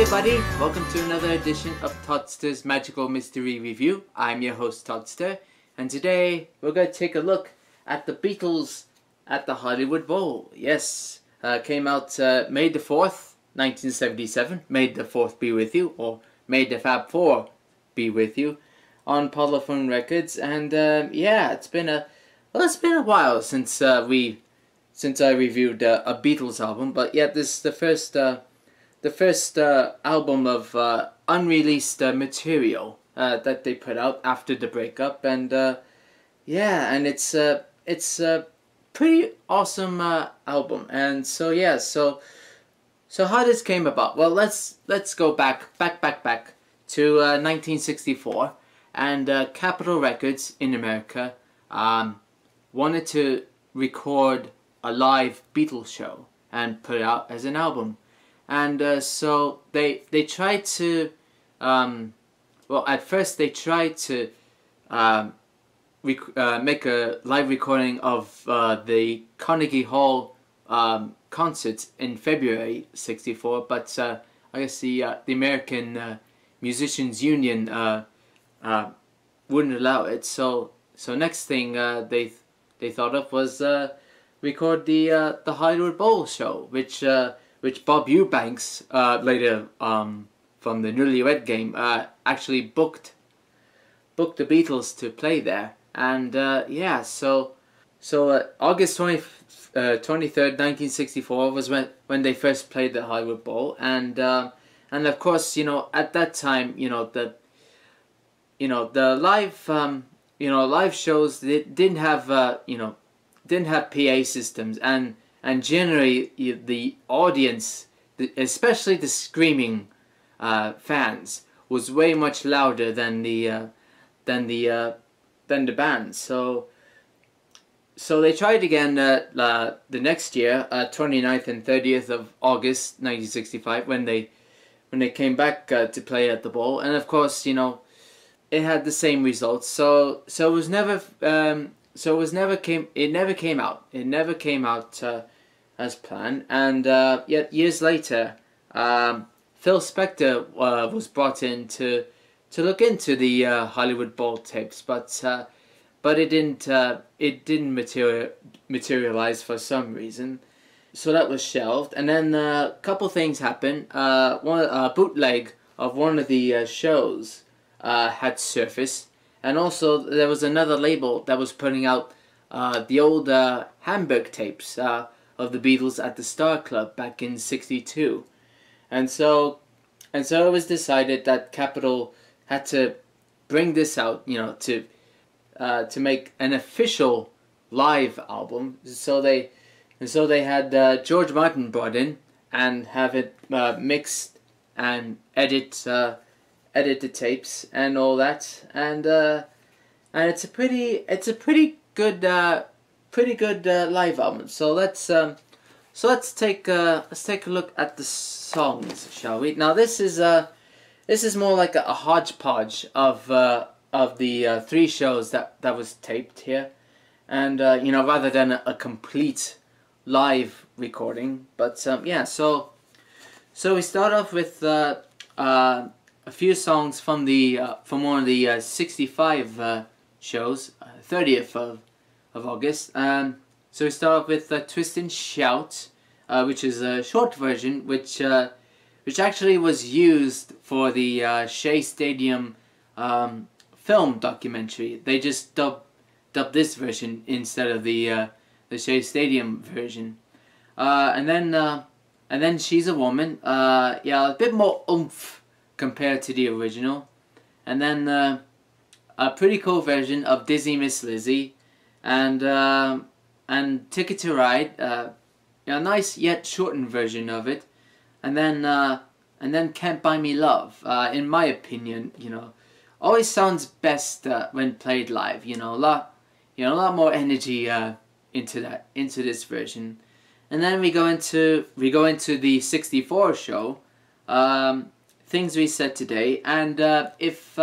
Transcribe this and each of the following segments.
everybody, welcome to another edition of Toddster's Magical Mystery Review. I'm your host Toddster, and today we're going to take a look at the Beatles at the Hollywood Bowl. Yes, came out May the 4th, 1977. May the 4th be with you, or May the Fab 4 be with you, on Parlophone Records. And yeah, it's been a while since I reviewed a Beatles album, but yeah, this is the first album of unreleased material that they put out after the breakup, and yeah, and it's a pretty awesome album. And so yeah, so how this came about? Well, let's go back to 1964, and Capitol Records in America wanted to record a live Beatles show and put it out as an album. And so they tried to, well, at first they tried to make a live recording of the Carnegie Hall concert in February '64, but I guess the American Musicians Union wouldn't allow it. So next thing they thought of was record the Hollywood Bowl show, which Bob Eubanks later from the Newlywed Game actually booked the Beatles to play there. And yeah, so August 23rd, 1964 was when they first played the Hollywood Bowl, and of course, you know, at that time, the live shows, they didn't have PA systems, and generally the audience, especially the screaming fans, was way much louder than the band. So they tried again the next year, 29th and 30th of August 1965, when they came back to play at the Bowl, and of course, it had the same results. So it never came out. It never came out as planned. And yet years later, Phil Spector was brought in to look into the Hollywood Bowl tapes, but it didn't materialize for some reason. So that was shelved. And then a couple things happened. One bootleg of one of the shows had surfaced. And also, there was another label that was putting out the old Hamburg tapes of the Beatles at the Star Club back in '62, and so it was decided that Capitol had to bring this out, to make an official live album. So they had George Martin brought in and have it mixed and edit the tapes and all that, and it's a pretty good live album. So let's take a look at the songs, shall we? Now this is more like a hodgepodge of the three shows that was taped here, and rather than a complete live recording. But yeah, so we start off with a few songs from one of the '65 shows, 30th of August. So we start off with Twist and Shout, which is a short version, which actually was used for the Shea Stadium film documentary. They just dubbed this version instead of the Shea Stadium version. And then She's a Woman. Yeah, a bit more oomph compared to the original. And then a pretty cool version of Dizzy Miss Lizzy, and Ticket to Ride, a nice yet shortened version of it, and then Can't Buy Me Love. In my opinion, always sounds best when played live. A lot more energy into this version. And then we go into the '64 show, Things We Said Today, and if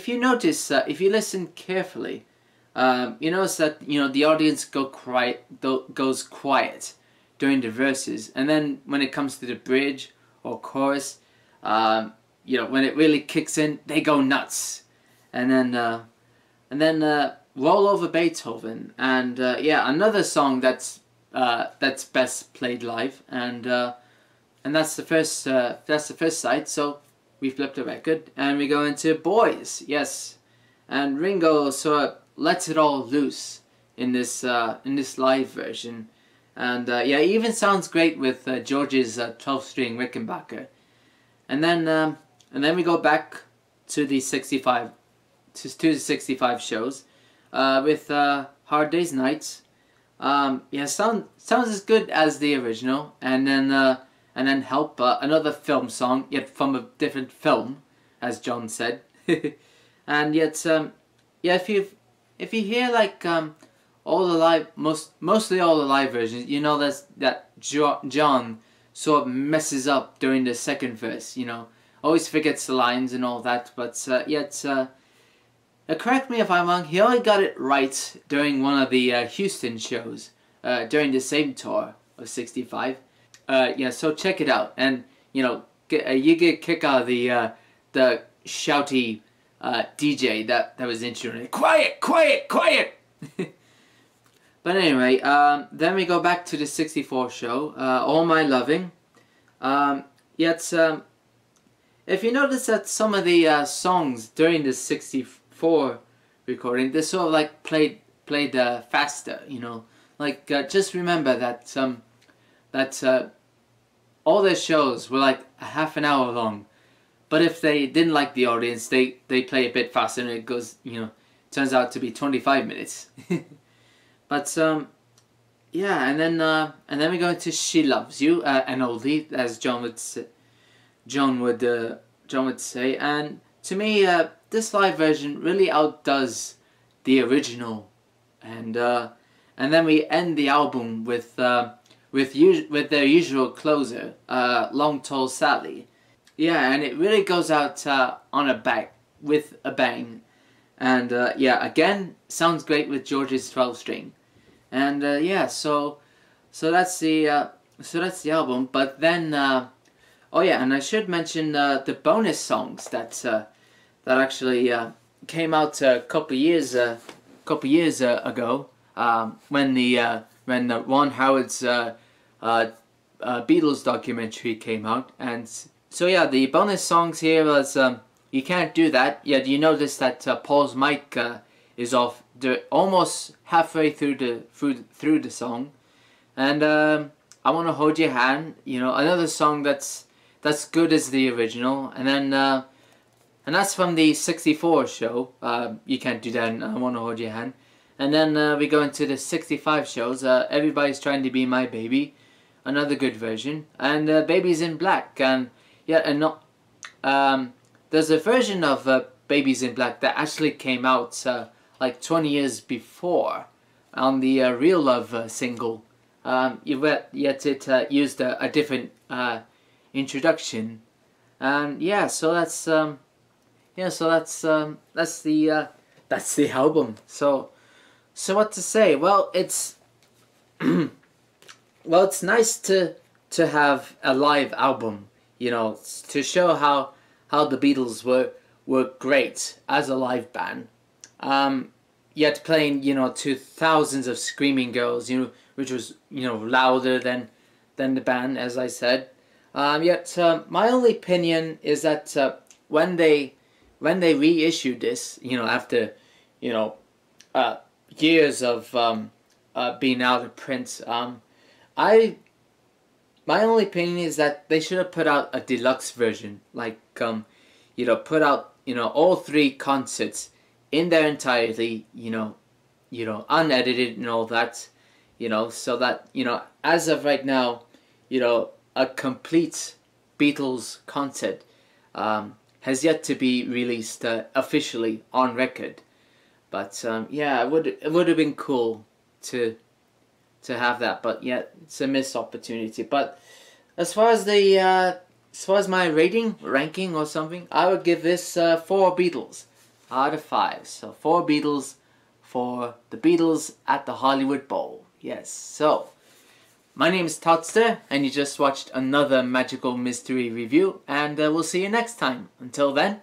you notice, if you listen carefully, you notice that the audience goes quiet during the verses, and then when it comes to the bridge or chorus, You know, when it really kicks in, they go nuts. And then Roll Over Beethoven, and yeah, another song that's best played live, and that's the first side. So we flip the record and we go into Boys, yes, and Ringo sort of lets it all loose in this live version, and yeah, it even sounds great with George's 12-string Rickenbacker, and then we go back to the 65 shows with Hard Day's Night. Yeah, sounds as good as the original, and then Help, another film song, yet from a different film, as John said. And yet, yeah, if you hear like all the live, mostly all the live versions, you know that John sort of messes up during the second verse. You know, always forgets the lines and all that. But yet, correct me if I'm wrong, he only got it right during one of the Houston shows during the same tour of '65. Yeah, so check it out, and you know, you get a kick out of the shouty DJ that was introduced. Quiet, quiet, quiet. But anyway, then we go back to the '64 show, All My Loving. Yet, if you notice that some of the songs during the '64 recording, they're sort of like played faster. You know, like just remember that all their shows were like a half an hour long, but if they didn't like the audience, they play a bit faster, and it goes, you know, turns out to be 25 minutes. But yeah, and then we go into She Loves You, an oldie, as John would say, and to me, this live version really outdoes the original, and then we end the album with their usual closer, Long Tall Sally. Yeah, and it really goes out on with a bang. And yeah, again, sounds great with George's 12-string. And yeah, so that's the album. But then oh yeah, and I should mention the bonus songs that actually came out a couple years ago, when Ron Howard's Beatles documentary came out. And so yeah, the bonus songs here was You Can't Do That. Yeah, you notice that Paul's mic is off almost halfway through the song, and I Want to Hold Your Hand. You know, another song that's good as the original, and then and that's from the '64 show. You Can't Do That, and I Want to Hold Your Hand. And then we go into the '65 shows. Everybody's Trying to Be My Baby, another good version, and Babies in Black. And yeah, and not there's a version of Babies in Black that actually came out like 20 years before on the Real Love single. Yet it used a different introduction, and yeah, so that's that's the album. So what to say? Well, it's well, it's nice to have a live album, you know, to show how the Beatles were great as a live band. Yet playing, you know, to thousands of screaming girls, you know, which was, you know, louder than the band, as I said. Yet my only opinion is that when they reissued this, you know, after, you know, years of being out of print, my only opinion is that they should have put out a deluxe version, like you know, put out, you know, all 3 concerts in their entirety, you know, unedited and all that, you know, so that, you know, as of right now, you know, a complete Beatles concert has yet to be released officially on record. But yeah, it would have been cool to have that, but yeah, it's a missed opportunity. But as far as my ranking or something, I would give this 4 Beatles out of 5. So 4 Beatles for the Beatles at the Hollywood Bowl. Yes. So My name is Toddster, and you just watched another magical mystery review, and we'll see you next time. Until then,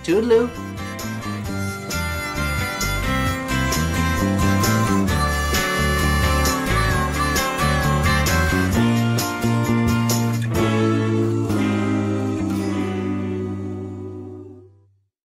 toodaloo!